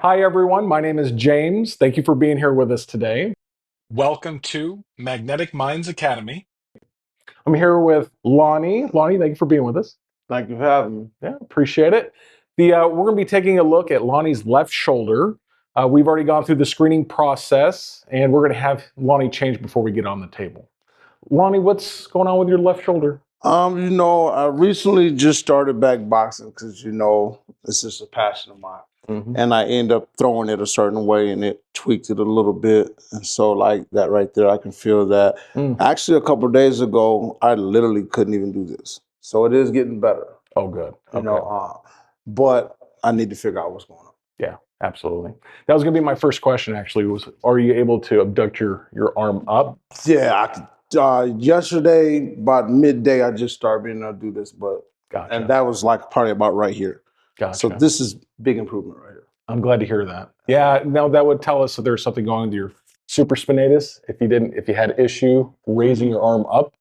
Hi, everyone. My name is James. Thank you for being here with us today. Welcome to Magnetic Minds Academy. I'm here with Lonnie. Lonnie, thank you for being with us. Thank you for having me. Yeah, appreciate it. We're going to be taking a look at Lonnie's left shoulder. We've already gone through the screening process, and we're going to have Lonnie change before we get on the table. Lonnie, what's going on with your left shoulder? I recently just started back boxing because, it's just a passion of mine. And I end up throwing it a certain way and it tweaked it a little bit. And so like that right there, I can feel that. Actually, a couple of days ago, I literally couldn't even do this. So it is getting better. Oh, good. Okay. But I need to figure out what's going on. Yeah, absolutely. That was going to be my first question, actually, was are you able to abduct your arm up? Yeah, I could. Yesterday, about midday, I just started being able to do this, and that was like probably about right here. Gotcha. So this is big improvement right here. I'm glad to hear that. Yeah, now that would tell us that there's something going on with your supraspinatus if you had issue raising your arm up.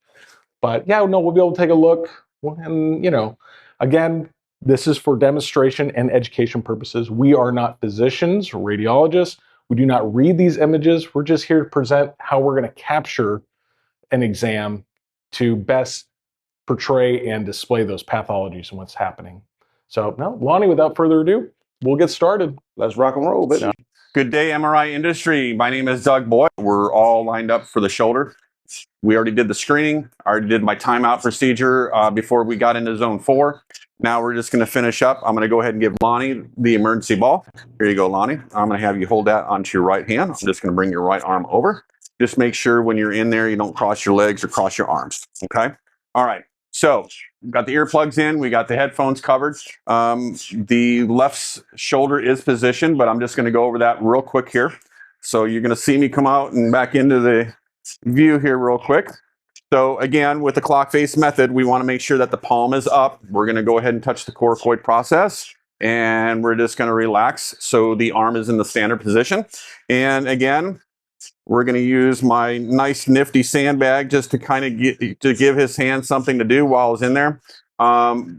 But yeah, no, we'll be able to take a look. And again, this is for demonstration and education purposes. We are not physicians, radiologists. We do not read these images. We're just here to present how we're going to capture an exam to best portray and display those pathologies and what's happening. So, no, Lonnie, without further ado, we'll get started. Let's rock and roll, baby. Good day, MRI industry. My name is Doug Boyd. We're all lined up for the shoulder. We already did the screening. I already did my timeout procedure before we got into zone 4. Now we're just going to finish up. I'm going to go ahead and give Lonnie the emergency ball. Here you go, Lonnie. I'm going to have you hold that onto your right hand. I'm just going to bring your right arm over. Just make sure when you're in there, you don't cross your legs or cross your arms. Okay? All right. So we've got the earplugs in. We got the headphones covered. The left shoulder is positioned, but I'm just going to go over that real quick here. So you're going to see me come out and back into the view here real quick. So again, with the clock face method, we want to make sure that the palm is up. We're going to go ahead and touch the coracoid process, and we're just going to relax so the arm is in the standard position. And again, we're going to use my nice nifty sandbag just to kind of give his hand something to do while he's in there.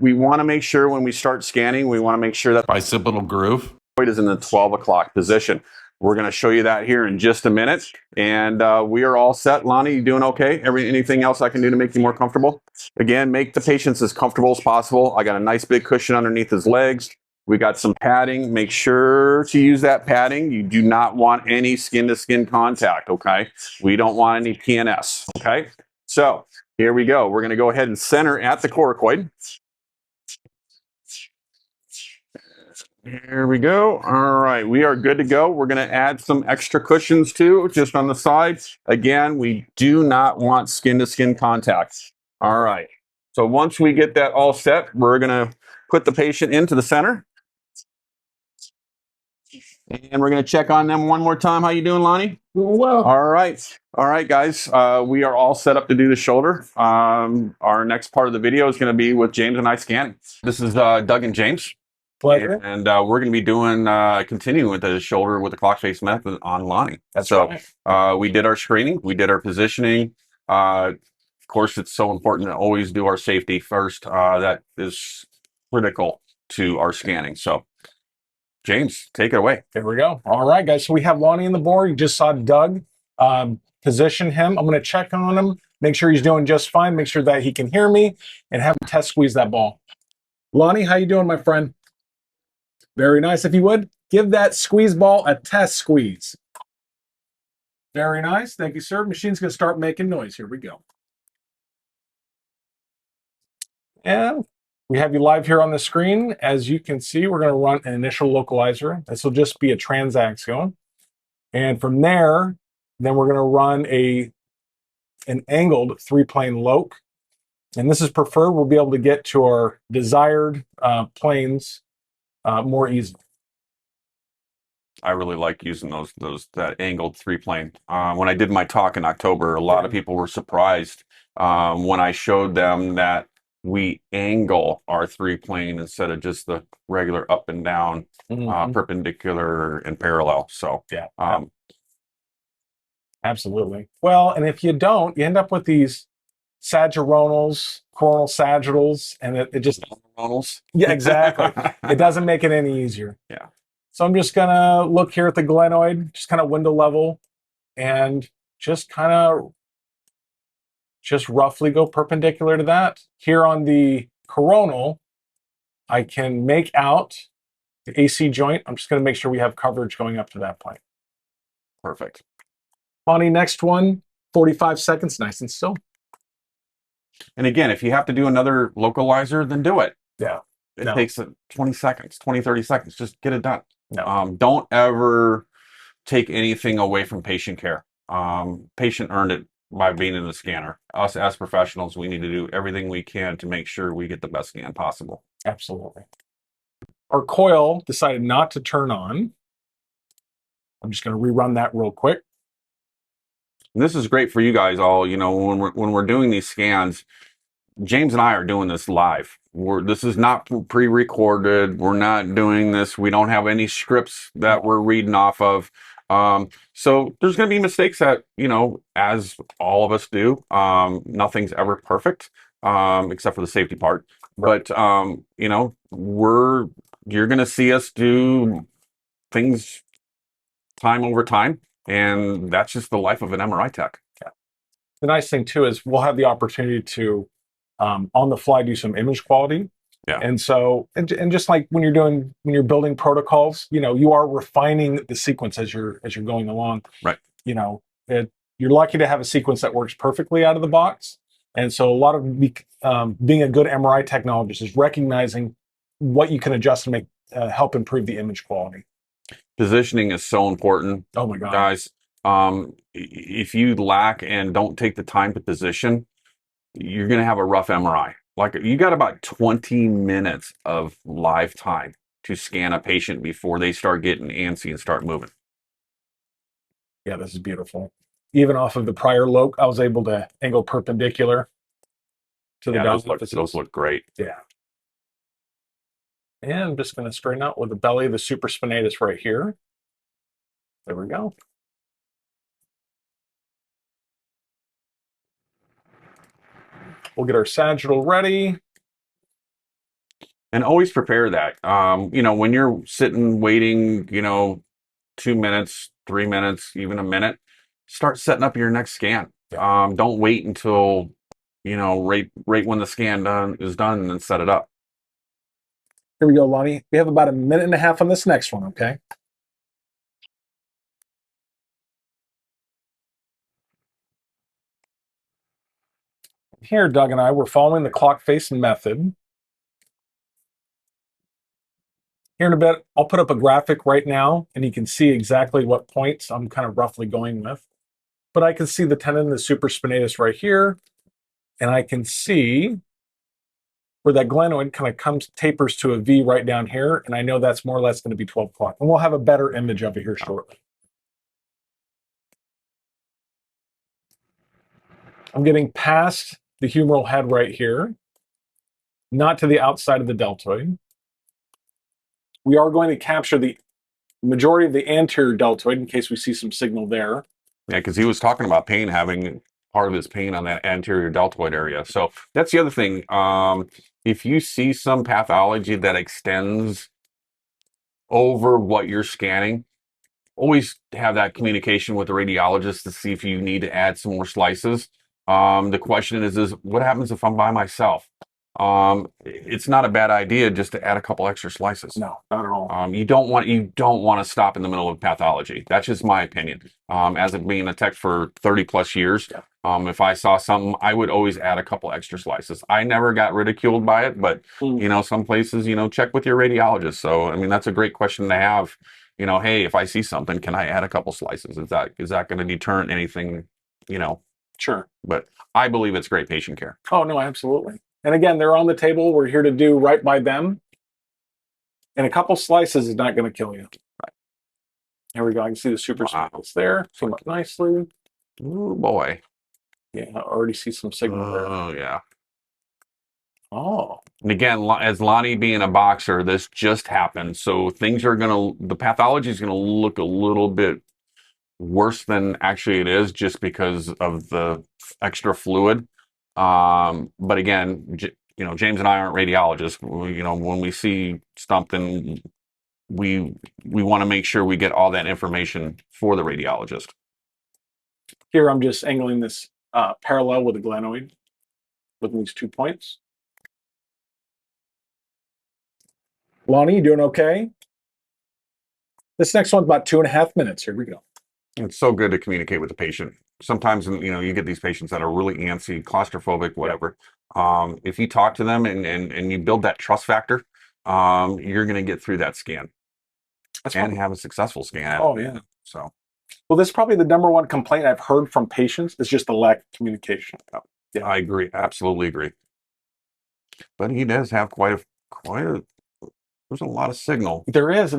We want to make sure when we start scanning, we want to make sure that bicipital groove is in the 12 o'clock position. We're going to show you that here in just a minute. And we are all set. Lonnie, you doing okay? Anything else I can do to make you more comfortable? Again, make the patients as comfortable as possible. I got a nice big cushion underneath his legs. We got some padding. Make sure to use that padding. You do not want any skin-to-skin contact, okay? We don't want any PNS, okay? So here we go. We're going to go ahead and center at the coracoid. Here we go. All right, we are good to go. We're going to add some extra cushions too, just on the sides. Again, we do not want skin-to-skin contact. All right. So once we get that all set, we're going to put the patient into the center. And we're going to check on them one more time. How you doing, Lonnie? Well. All right, guys. We are all set up to do the shoulder. Our next part of the video is going to be with James and I scanning. This is Doug and James. Pleasure. And we're going to be doing, continuing with the shoulder with the clock face method on Lonnie. That's so right. We did our screening. We did our positioning. Of course, it's so important to always do our safety first. That is critical to our scanning. So James, take it away. There we go. All right, guys. So we have Lonnie on the board. You just saw Doug position him. I'm going to check on him, make sure he's doing just fine, make sure that he can hear me, and have him test squeeze that ball. Lonnie, how you doing, my friend? Very nice. If you would, give that squeeze ball a test squeeze. Very nice. Thank you, sir. Machine's going to start making noise. Here we go. And we have you live here on the screen. As you can see, we're going to run an initial localizer. This will just be a transaxial. And from there, then we're going to run an angled 3-plane loc. And this is preferred. We'll be able to get to our desired planes more easily. I really like using that angled 3-plane. When I did my talk in October, a lot of people were surprised when I showed them that we angle our 3-plane instead of just the regular up and down, perpendicular and parallel. So yeah, absolutely. Well, and if you don't, you end up with these sagittal, coronal sagittals, and it just coronals. Yeah, exactly. It doesn't make it any easier. Yeah. So I'm just gonna look here at the glenoid, just kind of window level, and just kind of just roughly go perpendicular to that. Here on the coronal, I can make out the AC joint. I'm just gonna make sure we have coverage going up to that point. Perfect. Bonnie, next one, 45 seconds, nice and still. And again, if you have to do another localizer, then do it. Yeah. It No. takes 20 seconds, 20, 30 seconds. Just get it done. No. Don't ever take anything away from patient care. Patient earned it by being in the scanner. Us as professionals, we need to do everything we can to make sure we get the best scan possible. Absolutely. Our coil decided not to turn on. I'm just going to rerun that real quick. And this is great for you guys all. You know, when we're doing these scans, James and I are doing this live. This is not pre-recorded. We're not doing this. We don't have any scripts that we're reading off of. So there's going to be mistakes that, you know, as all of us do. Nothing's ever perfect, except for the safety part. But, you know, you're going to see us do things time over time. And that's just the life of an MRI tech. Yeah. The nice thing too is we'll have the opportunity to on the fly do some image quality. Yeah. And so, and just like when you're building protocols, you know, you are refining the sequence as you're going along. Right. You know, you're lucky to have a sequence that works perfectly out of the box. And so a lot of being a good MRI technologist is recognizing what you can adjust to make help improve the image quality. Positioning is so important. Oh my God. Guys, if you lack and don't take the time to position, you're going to have a rough MRI. Like you got about 20 minutes of live time to scan a patient before they start getting antsy and start moving. Yeah, this is beautiful. Even off of the prior loc, I was able to angle perpendicular to the those look great. Yeah. And I'm just going to straighten out with the belly of the supraspinatus right here. There we go. We'll get our sagittal ready. And always prepare that. You know, when you're sitting waiting, you know, 2 minutes, 3 minutes, even a minute, start setting up your next scan. Don't wait until, you know, right when the scan is done and then set it up. Here we go, Lonnie. We have about a minute and a half on this next one, okay? Here, Doug and I, we're following the clock face method. Here in a bit, I'll put up a graphic right now, and you can see exactly what points I'm kind of roughly going with. But I can see the tendon, the supraspinatus right here, and I can see where that glenoid kind of tapers to a V right down here, and I know that's more or less going to be 12 o'clock. And we'll have a better image of it here shortly. I'm getting past the humeral head right here, not to the outside of the deltoid. We are going to capture the majority of the anterior deltoid in case we see some signal there. Yeah, because he was talking about pain, having part of his pain on that anterior deltoid area. So that's the other thing. If you see some pathology that extends over what you're scanning, always have that communication with the radiologist to see if you need to add some more slices. The question is what happens if I'm by myself? It's not a bad idea just to add a couple extra slices. No, not at all. You don't want to stop in the middle of pathology. That's just my opinion. As of being a tech for 30 plus years, yeah. If I saw something, I would always add a couple extra slices. I never got ridiculed by it, but you know, some places, you know, check with your radiologist. So, I mean, that's a great question to have. You know, hey, if I see something, can I add a couple slices? Is that going to deter anything? You know, sure. But I believe it's great patient care. Oh no, absolutely. And again, they're on the table. We're here to do right by them. And a couple slices is not going to kill you. Right. Here we go. I can see the supraspinatus there. Came up nicely. Oh boy. Yeah, I already see some signal there. Oh yeah. Oh. And again, as Lonnie being a boxer, this just happened. So the pathology is going to look a little bit worse than actually it is just because of the extra fluid. But again, you know, James and I aren't radiologists. You know, when we see something, we want to make sure we get all that information for the radiologist. Here, I'm just angling this parallel with the glenoid, with these 2 points. Lonnie, you doing okay? This next one's about 2.5 minutes. Here we go. It's so good to communicate with the patient. Sometimes, you get these patients that are really antsy, claustrophobic, whatever. If you talk to them and you build that trust factor, you're going to get through that scan and have a successful scan. Oh, yeah. So, well, this is probably the number one complaint I've heard from patients is just the lack of communication. Yeah, I agree. Absolutely agree. But he does have quite a, there's a lot of signal. There is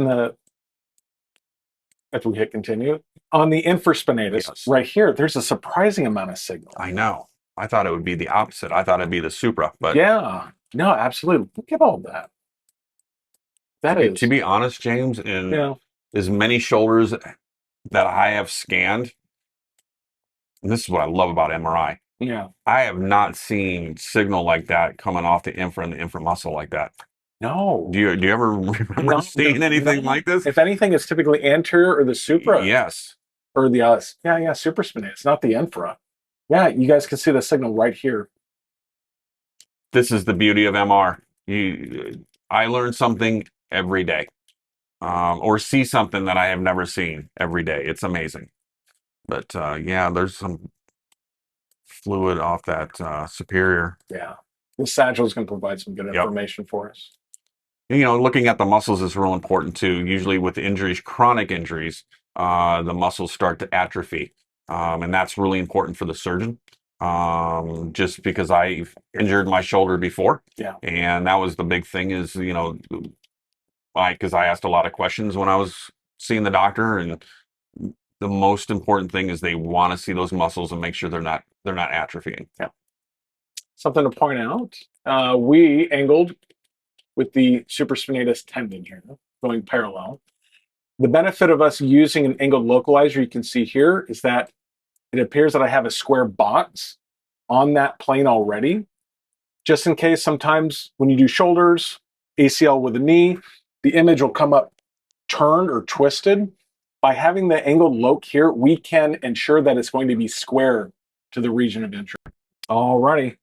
if we hit continue, on the infraspinatus, right here, there's a surprising amount of signal. I know. I thought it would be the opposite. I thought it'd be the supra, but yeah, no, absolutely. Look at all that. To be honest, James, in as many shoulders that I have scanned, and this is what I love about MRI. Yeah. I have not seen signal like that coming off the infra and the inframuscle like that. No. Do you ever remember seeing anything like this? If anything, it's typically anterior or the supra. Yes. Or the supraspinatus, not the infra. Yeah, you guys can see the signal right here. This is the beauty of MR. I learn something every day, or see something that I have never seen every day. It's amazing. But there's some fluid off that superior. Yeah, the sagittal is going to provide some good information for us. Looking at the muscles is real important too. Usually with injuries, chronic injuries, the muscles start to atrophy. And that's really important for the surgeon. Just because I've injured my shoulder before. Yeah. And that was the big thing is, because I asked a lot of questions when I was seeing the doctor, and the most important thing is they want to see those muscles and make sure they're not atrophying. Yeah. Something to point out, we angled with the supraspinatus tendon here, going parallel. The benefit of us using an angled localizer, you can see here, is that it appears that I have a square box on that plane already. Just in case, sometimes when you do shoulders, ACL with a knee, the image will come up turned or twisted. By having the angled loc here, we can ensure that it's going to be square to the region of interest. Alrighty.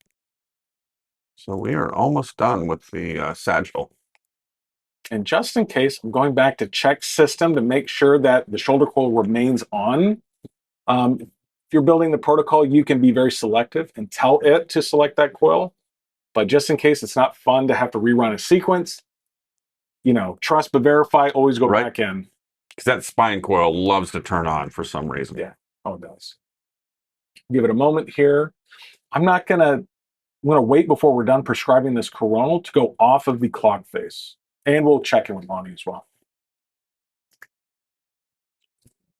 So we are almost done with the sagittal. And just in case, I'm going back to check system to make sure that the shoulder coil remains on. If you're building the protocol, you can be very selective and tell it to select that coil. But just in case, it's not fun to have to rerun a sequence. Trust but verify, always go back in. Because that spine coil loves to turn on for some reason. Yeah, it does. Give it a moment here. I'm going to wait before we're done prescribing this coronal to go off of the clock face. And we'll check in with Lonnie as well.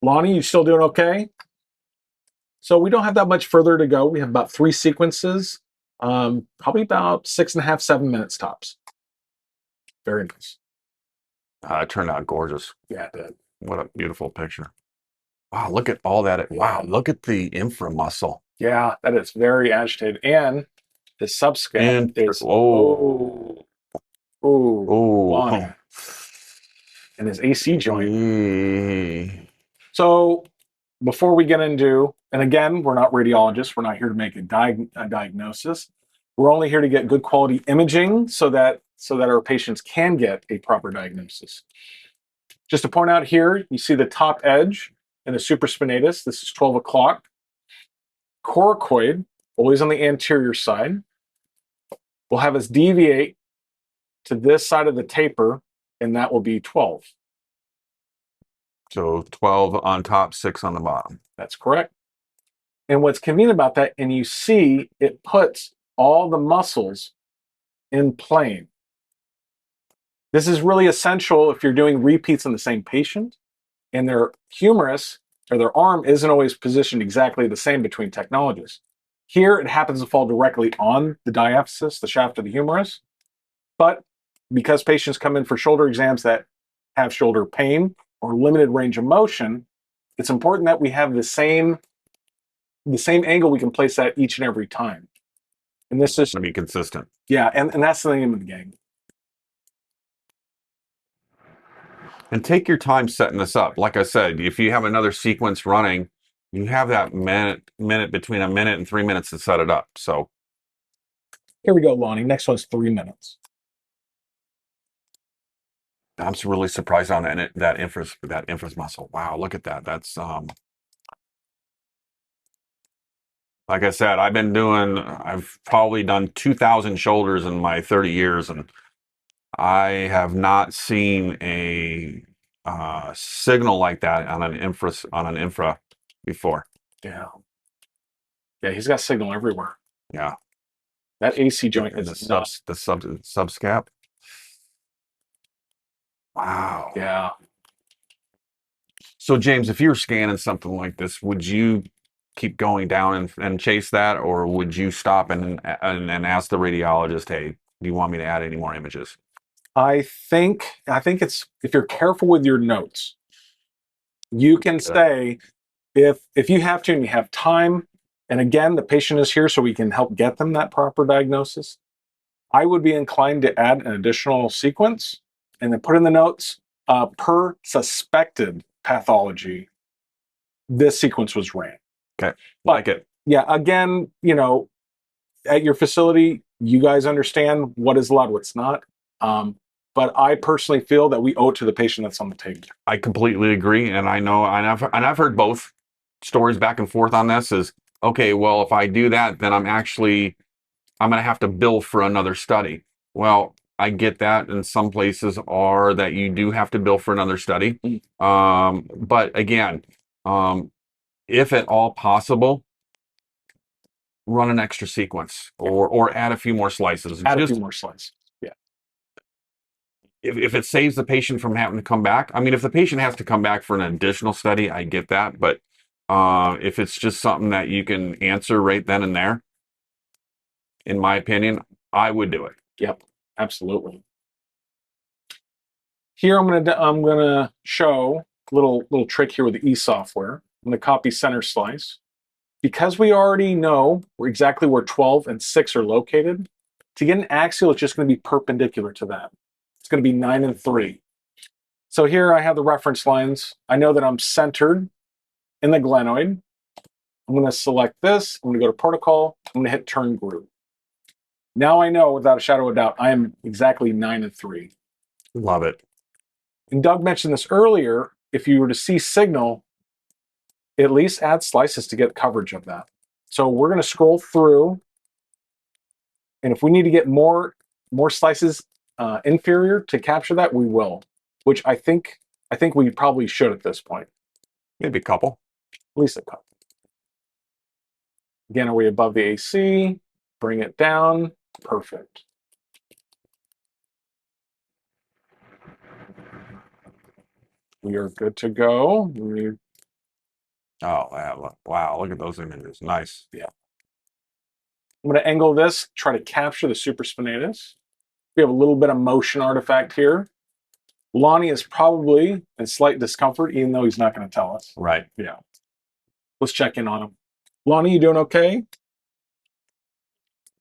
Lonnie, you still doing okay? So we don't have that much further to go. We have about 3 sequences, probably about 6.5, 7 minutes tops. Very nice. It turned out gorgeous. Yeah, it did. What a beautiful picture. Wow, look at all that. Wow, look at the inframuscle. Yeah, that is very agitated. And the subscap is... Lonnie. And his AC joint. So before we get into, and again, we're not radiologists. We're not here to make a diagnosis. We're only here to get good quality imaging so that our patients can get a proper diagnosis. Just to point out here, you see the top edge in the supraspinatus. This is 12 o'clock. Coracoid, always on the anterior side, will have us deviate to this side of the taper, and that will be 12. So 12 on top, 6 on the bottom. That's correct. And what's convenient about that, and you see it puts all the muscles in plane. This is really essential if you're doing repeats in the same patient, and their humerus or their arm isn't always positioned exactly the same between technologists. Here, it happens to fall directly on the diaphysis, the shaft of the humerus. But because patients come in for shoulder exams that have shoulder pain or limited range of motion, it's important that we have the same angle we can place that each and every time. And this is to be consistent. Yeah, and that's the name of the game. And take your time setting this up. Like I said, if you have another sequence running, you have that minute between a minute and 3 minutes to set it up. So Here we go, Lonnie. Next one's 3 minutes. I'm really surprised on that infra's muscle. Wow, look at that. That's like I said, I've probably done 2,000 shoulders in my 30 years, and I have not seen a signal like that on an infra before. Yeah. Yeah, he's got signal everywhere. Yeah. That AC joint And is the nuts. subscap. Wow. Yeah. So James, if you're scanning something like this, would you keep going down and chase that, or would you stop and ask the radiologist, hey, do you want me to add any more images? I think it's, if you're careful with your notes, you can say, if you have to and you have time, and again, the patient is here so we can help get them that proper diagnosis, I would be inclined to add an additional sequence and then put in the notes, per suspected pathology, this sequence was ran. Okay, like it. Yeah, again, you know, at your facility, you guys understand what is allowed, what's not. But I personally feel that we owe it to the patient that's on the table. I completely agree, and I know, and I've heard both stories back and forth on this. Is okay. Well, if I do that, then I'm going to have to bill for another study. Well, I get that, and some places are that you do have to bill for another study. But again, if at all possible, run an extra sequence or add a few more slices. Add a few more slices. Yeah. If it saves the patient from having to come back, I mean, if the patient has to come back for an additional study, I get that. But if it's just something that you can answer right then and there, in my opinion, I would do it. Yep, absolutely. Here I'm gonna show a little trick here with the e-software. I'm gonna copy center slice. Because we already know exactly where 12 and 6 are located, to get an axial, it's just going to be perpendicular to that. It's going to be 9 and 3. So here I have the reference lines. I know that I'm centered in the glenoid. I'm going to select this. I'm going to go to protocol. I'm going to hit turn group. Now I know without a shadow of doubt, I am exactly 9 and 3. Love it. And Doug mentioned this earlier. If you were to see signal, at least add slices to get coverage of that. So we're going to scroll through, and if we need to get more slices inferior to capture that, we will. Which I think we probably should at this point. Maybe a couple. At least a couple. Again, are we above the AC? Bring it down. Perfect. We are good to go. Oh, wow, look at those images. Nice. Yeah. I'm going to angle this, try to capture the supraspinatus. We have a little bit of motion artifact here. Lonnie is probably in slight discomfort, even though he's not going to tell us. Right. Yeah. Let's check in on him. Lonnie, you doing okay?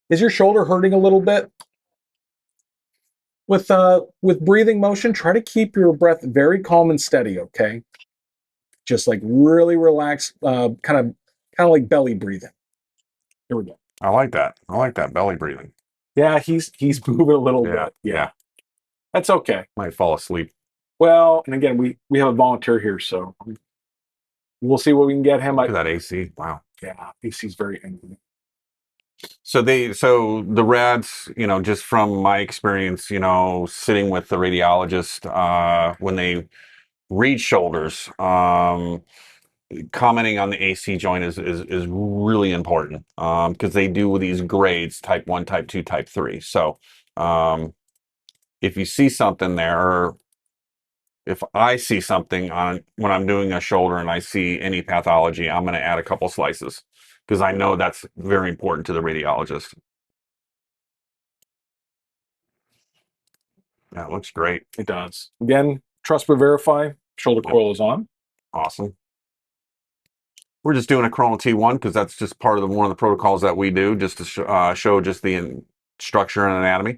Is your shoulder hurting a little bit? With breathing motion, try to keep your breath very calm and steady, okay? Just like really relax, kind of like belly breathing. Here we go. I like that. I like that belly breathing. Yeah, he's moving a little bit. Yeah. That's okay. Might fall asleep. Well, and again, we have a volunteer here, so we'll see what we can get him. Look at that AC. Wow. Yeah, AC's very angry. So the rads, you know, just from my experience, you know, sitting with the radiologist, when they read shoulders, commenting on the AC joint is really important, because they do these grades, type 1, type 2, type 3. So if you see something there, or if I see something when I'm doing a shoulder and I see any pathology, I'm going to add a couple slices, because I know that's very important to the radiologist. That looks great. It does. Again, trust but verify. Shoulder coil is on. Awesome. We're just doing a chronal T1 because that's just part of one of the protocols that we do, just to show just the structure and anatomy.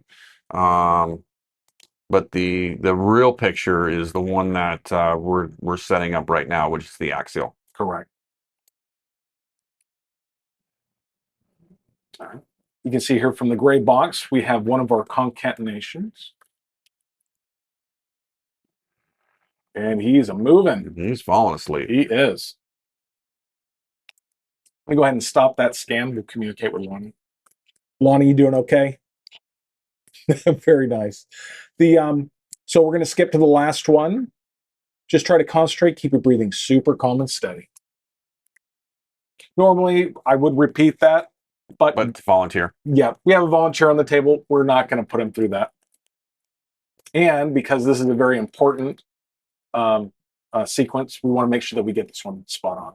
But the real picture is the one that we're setting up right now, which is the axial. Correct. All right. You can see here from the gray box, we have one of our concatenations. And he's moving. He's falling asleep. He is. Let me go ahead and stop that scan. We'll communicate with Lonnie. Lonnie, you doing okay? Very nice. So we're going to skip to the last one. Just try to concentrate, keep your breathing super calm and steady. Normally, I would repeat that, but volunteer. Yeah, we have a volunteer on the table. We're not going to put him through that. And because this is a very important sequence, we want to make sure that we get this one spot on.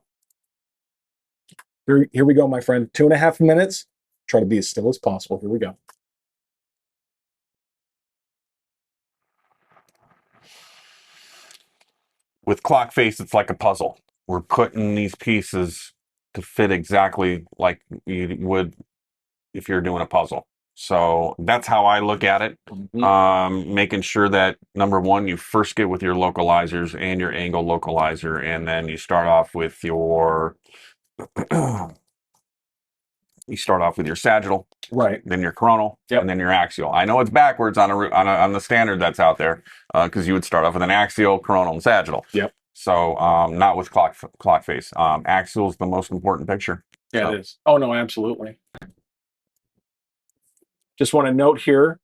Here we go, my friend. 2.5 minutes. Try to be as still as possible. Here we go. With clock face, it's like a puzzle. We're putting these pieces to fit exactly like you would if you're doing a puzzle. So that's how I look at it. Making sure that, number one, you first get with your localizers and your angle localizer, and then you start off with your sagittal, right? Then your coronal, and then your axial. I know it's backwards on the standard that's out there, because you would start off with an axial, coronal, and sagittal. Yep. So not with clock face. Axial is the most important picture. Yeah, so. It is. Oh no, absolutely. Just want to note here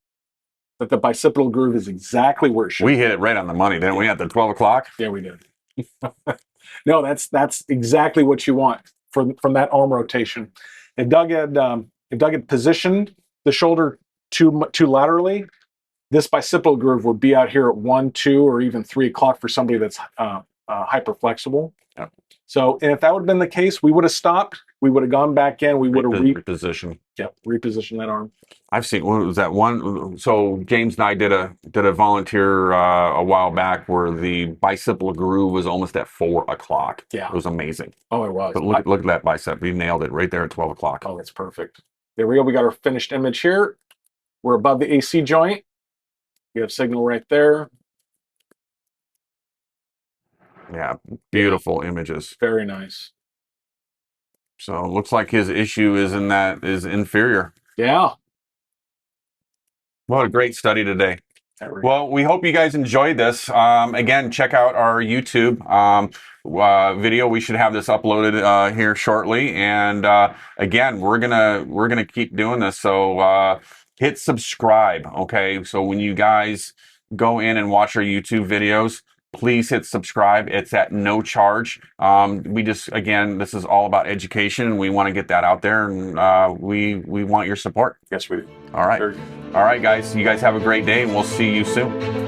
that the bicipital groove is exactly where it should be. We hit it right on the money, didn't we, at the 12 o'clock? Yeah, we did. No, that's exactly what you want from that arm rotation. If Doug had positioned the shoulder too laterally, this bicipital groove would be out here at 1, 2, or even 3 o'clock for somebody that's hyperflexible. Yep. So, and if that would have been the case, we would have stopped. We would have gone back in. We would have repositioned. Yep, repositioned that arm. I've seen, what was that one? So James and I did a volunteer a while back where the bicipital groove was almost at 4 o'clock. Yeah, it was amazing. Oh, it was. But look at that bicep. We nailed it right there at 12 o'clock. Oh, that's perfect. There we go. We got our finished image here. We're above the AC joint. You have signal right there. Yeah, beautiful images. Very nice. So it looks like his issue is inferior. Yeah. What a great study today. Well, we hope you guys enjoyed this. Again, check out our YouTube video. We should have this uploaded here shortly. And again, we're gonna keep doing this. So hit subscribe. Okay. So when you guys go in and watch our YouTube videos, please hit subscribe. It's at no charge. Again, this is all about education, and we want to get that out there, and we want your support. Yes, we do. All right. All right, guys. You guys have a great day, and we'll see you soon.